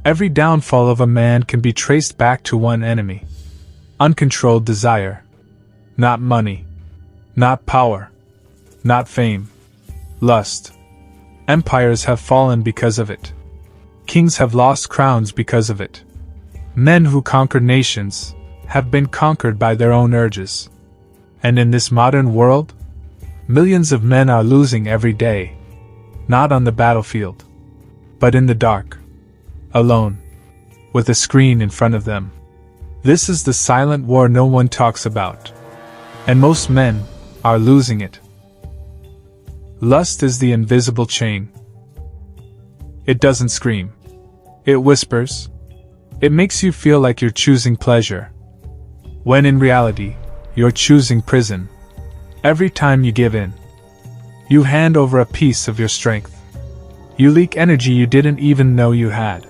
Every downfall of a man can be traced back to one enemy: uncontrolled desire. Not money, not power, not fame. Lust. Empires have fallen because of it. Kings have lost crowns because of it. Men who conquer nations have been conquered by their own urges. And in this modern world, millions of men are losing every day, not on the battlefield, but in the dark, alone, with a screen in front of them. This is the silent war no one talks about, and most men are losing it. Lust is the invisible chain. It doesn't scream. It whispers. It makes you feel like you're choosing pleasure, when in reality, you're choosing prison. Every time you give in, you hand over a piece of your strength. You leak energy you didn't even know you had.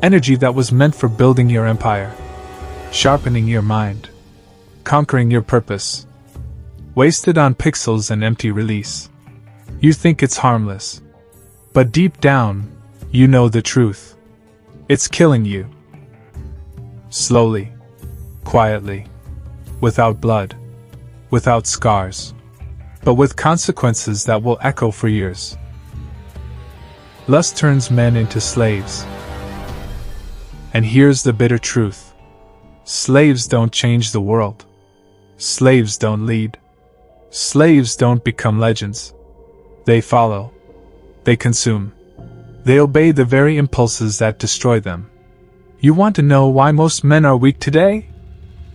Energy that was meant for building your empire, sharpening your mind, conquering your purpose. Wasted on pixels and empty release. You think it's harmless, but deep down, you know the truth. It's killing you. Slowly, quietly, without blood, without scars, but with consequences that will echo for years. Lust turns men into slaves. And here's the bitter truth. Slaves don't change the world. Slaves don't lead. Slaves don't become legends. They follow. They consume. They obey the very impulses that destroy them. You want to know why most men are weak today?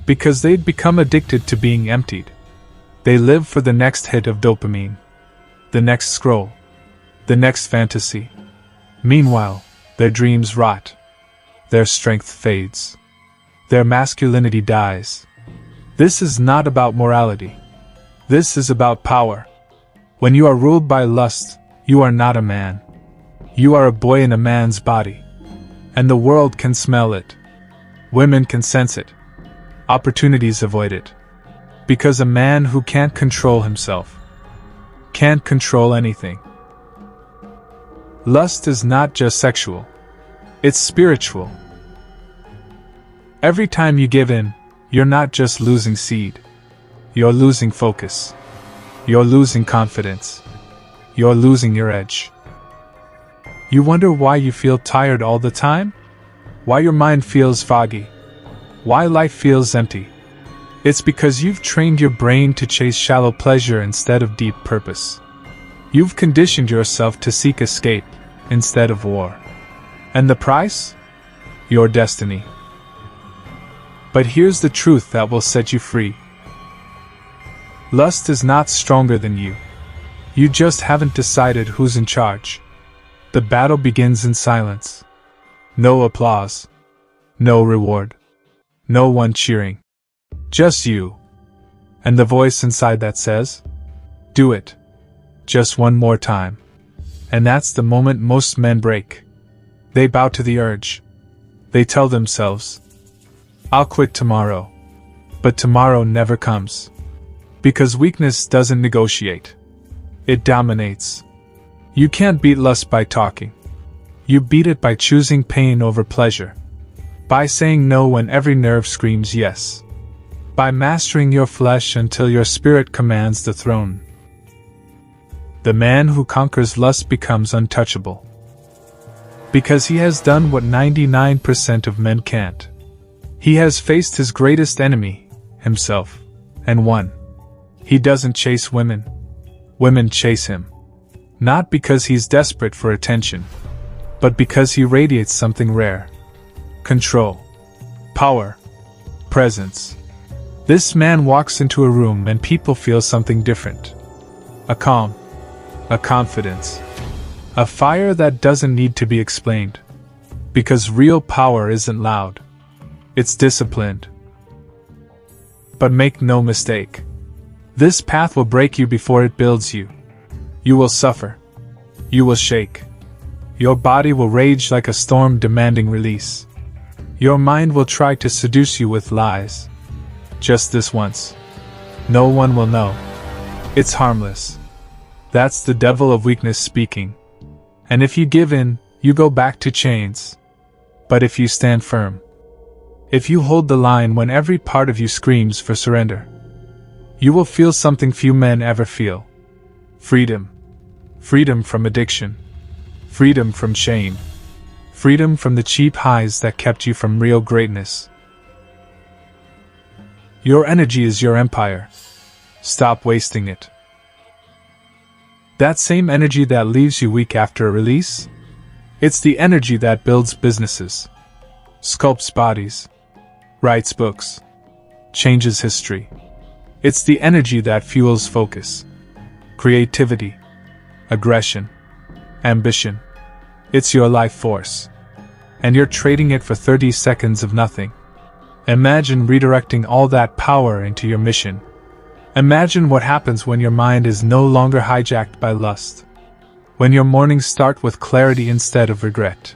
Because they'd become addicted to being emptied. They live for the next hit of dopamine, the next scroll, the next fantasy. Meanwhile, their dreams rot. Their strength fades. Their masculinity dies. This is not about morality. This is about power. When you are ruled by lust, you are not a man. You are a boy in a man's body. And the world can smell it. Women can sense it. Opportunities avoid it. Because a man who can't control himself can't control anything. Lust is not just sexual. It's spiritual. Every time you give in, you're not just losing seed. You're losing focus. You're losing confidence. You're losing your edge. You wonder why you feel tired all the time? Why your mind feels foggy? Why life feels empty? It's because you've trained your brain to chase shallow pleasure instead of deep purpose. You've conditioned yourself to seek escape instead of war. And the price? Your destiny. But here's the truth that will set you free. Lust is not stronger than you. You just haven't decided who's in charge. The battle begins in silence. No applause. No reward. No one cheering. Just you. And the voice inside that says, "Do it. Just one more time." And that's the moment most men break. They bow to the urge. They tell themselves, "I'll quit tomorrow." But tomorrow never comes. Because weakness doesn't negotiate. It dominates. You can't beat lust by talking. You beat it by choosing pain over pleasure. By saying no when every nerve screams yes. By mastering your flesh until your spirit commands the throne. The man who conquers lust becomes untouchable. Because he has done what 99% of men can't. He has faced his greatest enemy, himself, and won. He doesn't chase women. Women chase him. Not because he's desperate for attention, but because he radiates something rare. Control. Power. Presence. This man walks into a room and people feel something different. A calm. A confidence. A fire that doesn't need to be explained. Because real power isn't loud. It's disciplined. But make no mistake. This path will break you before it builds you. You will suffer. You will shake. Your body will rage like a storm demanding release. Your mind will try to seduce you with lies. Just this once. No one will know. It's harmless. That's the devil of weakness speaking. And if you give in, you go back to chains. But if you stand firm, if you hold the line when every part of you screams for surrender, you will feel something few men ever feel. Freedom. Freedom from addiction. Freedom from shame. Freedom from the cheap highs that kept you from real greatness. Your energy is your empire. Stop wasting it. That same energy that leaves you weak after a release? It's the energy that builds businesses, sculpts bodies, writes books, changes history. It's the energy that fuels focus, creativity, aggression, ambition. It's your life force. And you're trading it for 30 seconds of nothing. Imagine redirecting all that power into your mission. Imagine what happens when your mind is no longer hijacked by lust. When your mornings start with clarity instead of regret.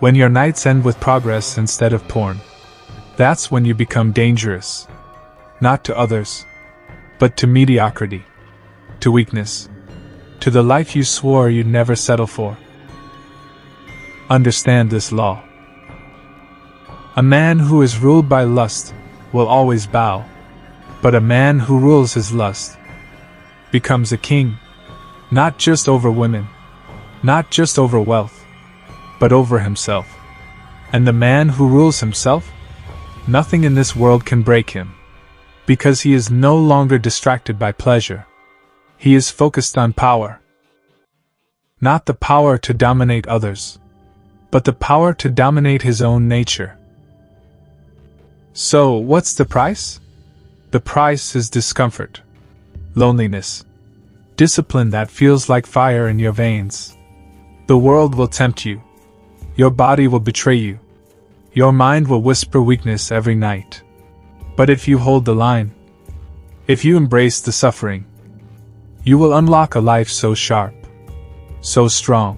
When your nights end with progress instead of porn. That's when you become dangerous. Not to others, but to mediocrity, to weakness, to the life you swore you'd never settle for. Understand this law. A man who is ruled by lust will always bow, but a man who rules his lust becomes a king, not just over women, not just over wealth, but over himself. And the man who rules himself, nothing in this world can break him, because he is no longer distracted by pleasure. He is focused on power. Not the power to dominate others, but the power to dominate his own nature. So, what's the price? The price is discomfort, loneliness, discipline that feels like fire in your veins. The world will tempt you. Your body will betray you. Your mind will whisper weakness every night. But if you hold the line, if you embrace the suffering, you will unlock a life so sharp, so strong,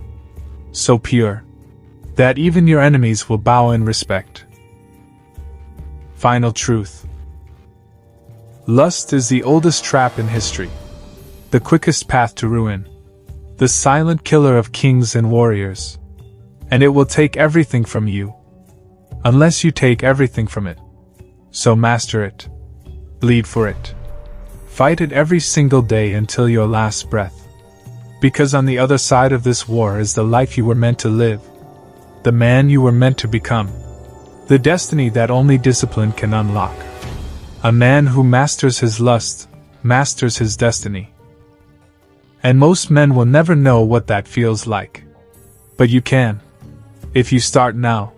so pure, that even your enemies will bow in respect. Final truth. Lust is the oldest trap in history, the quickest path to ruin, the silent killer of kings and warriors. And it will take everything from you, unless you take everything from it. So master it. Bleed for it. Fight it every single day until your last breath. Because on the other side of this war is the life you were meant to live, the man you were meant to become, the destiny that only discipline can unlock. A man who masters his lust, masters his destiny. And most men will never know what that feels like. But you can, if you start now.